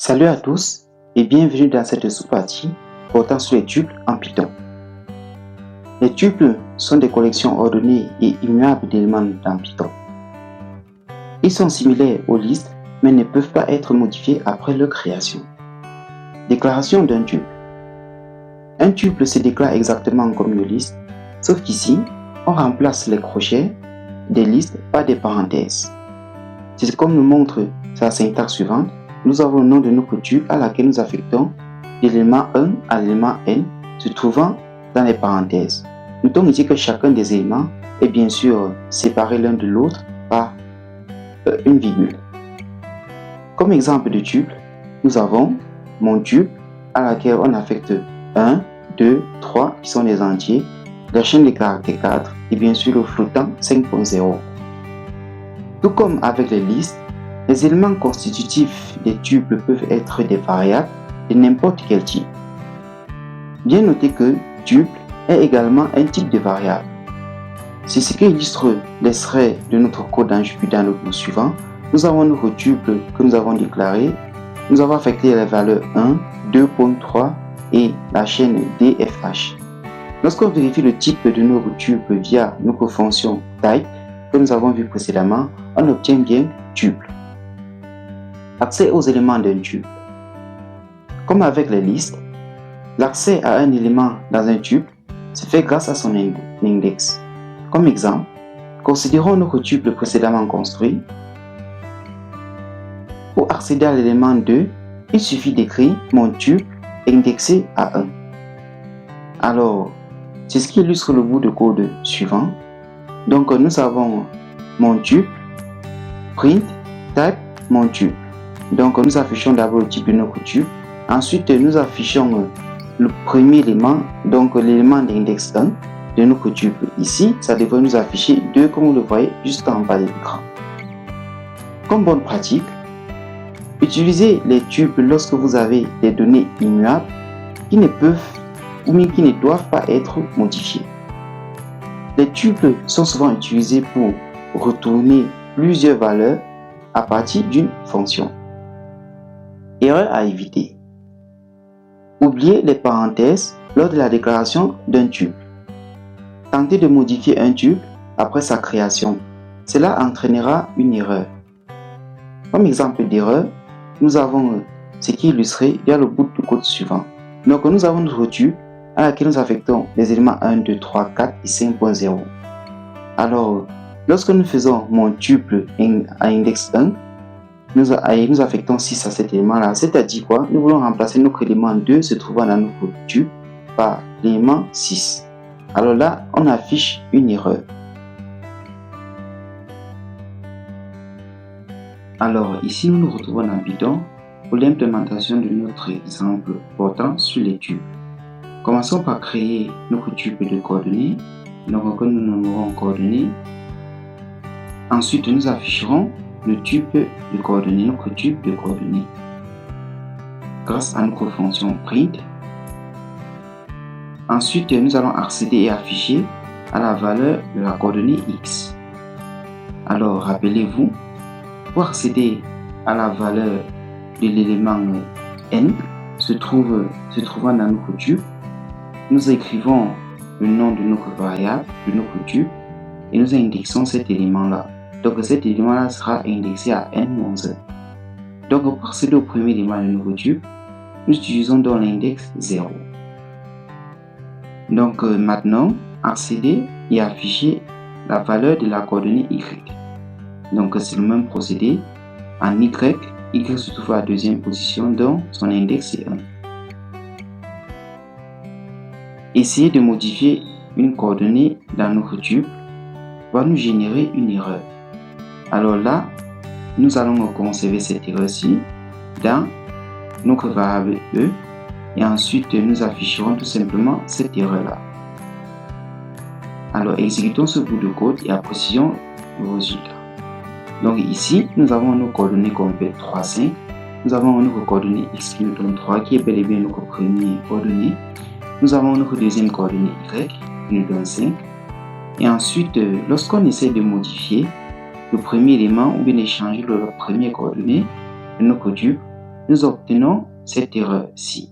Salut à tous et bienvenue dans cette sous-partie portant sur les tuples en Python. Les tuples sont des collections ordonnées et immuables d'éléments dans Python. Ils sont similaires aux listes mais ne peuvent pas être modifiés après leur création. Déclaration d'un tuple. Un tuple se déclare exactement comme une liste, sauf qu'ici, on remplace les crochets des listes par des parenthèses. C'est comme nous montre sa syntaxe suivante. Nous avons le nom de notre tuple à laquelle nous affectons l'élément 1 à l'élément n se trouvant dans les parenthèses. Notons ici que chacun des éléments est bien sûr séparé l'un de l'autre par une virgule. Comme exemple de tuple, nous avons mon tuple à laquelle on affecte 1, 2, 3 qui sont les entiers, la chaîne des caractères 4 et bien sûr le flottant 5.0. Tout comme avec les listes, les éléments constitutifs des tuples peuvent être des variables de n'importe quel type. Bien noter que tuple est également un type de variable. C'est ce qui illustre l'extrait de notre code dans Jupyter Notebook suivant. Nous avons notre tuple que nous avons déclaré. Nous avons affecté les valeurs 1, 2.3 et la chaîne DFH. Lorsqu'on vérifie le type de notre tuple via notre fonction type que nous avons vu précédemment, on obtient bien tuple. Accès aux éléments d'un tuple. Comme avec les listes, l'accès à un élément dans un tuple se fait grâce à son index. Comme exemple, considérons notre tuple précédemment construit. Pour accéder à l'élément 2, il suffit d'écrire mon tuple indexé à 1. Alors, c'est ce qui illustre le bout de code suivant. Donc, nous avons mon tuple, print, type, mon tuple. Donc, nous affichons d'abord le type de notre tuple. Ensuite, nous affichons le premier élément, donc l'élément d'index 1 de notre tuple. Ici, ça devrait nous afficher 2 comme vous le voyez juste en bas de l'écran. Comme bonne pratique, utilisez les tuples lorsque vous avez des données immuables qui ne peuvent ou qui ne doivent pas être modifiées. Les tuples sont souvent utilisés pour retourner plusieurs valeurs à partir d'une fonction. Erreur à éviter. Oubliez les parenthèses lors de la déclaration d'un tuple. Tentez de modifier un tuple après sa création. Cela entraînera une erreur. Comme exemple d'erreur, nous avons ce qui est illustré via le bout de code suivant. Donc nous avons notre tuple à laquelle nous affectons les éléments 1, 2, 3, 4 et 5.0. Alors, lorsque nous faisons mon tuple à index 1, nous affectons 6 à cet élément-là. C'est-à-dire quoi? Nous voulons remplacer notre élément 2 se trouvant dans notre tuple par l'élément 6. Alors là, on affiche une erreur. Alors ici, nous nous retrouvons dans Python pour l'implémentation de notre exemple portant sur les tuples. Commençons par créer notre tuple de coordonnées, donc que nous nommerons coordonnées. Ensuite, nous afficherons le tuple de coordonnées, notre tuple de coordonnées, grâce à notre fonction print. Ensuite, nous allons accéder et afficher à la valeur de la coordonnée x. Alors, rappelez-vous, pour accéder à la valeur de l'élément n se trouvant dans notre tuple, nous écrivons le nom de notre variable, de notre tuple, et nous indexons cet élément-là. Donc cet élément-là sera indexé à n-1. Donc pour accéder au premier élément de notre tuple, nous utilisons donc l'index 0. Donc maintenant, accéder et afficher la valeur de la coordonnée y. Donc c'est le même procédé. En y se trouve à la deuxième position, donc son index est 1. Essayer de modifier une coordonnée dans notre tuple va nous générer une erreur. Alors là, nous allons conserver cette erreur-ci dans notre variable e et ensuite nous afficherons tout simplement cette erreur-là. Alors exécutons ce bout de code et apprécions le résultat. Donc ici, nous avons nos coordonnées complètes 3, 5. Nous avons notre coordonnée x qui nous donne 3 qui est bel et bien notre première coordonnée. Nous avons notre deuxième coordonnée y qui nous donne 5. Et ensuite, lorsqu'on essaie de modifier le premier élément ou bien de changer la première coordonnée de notre tuple, nous obtenons cette erreur-ci.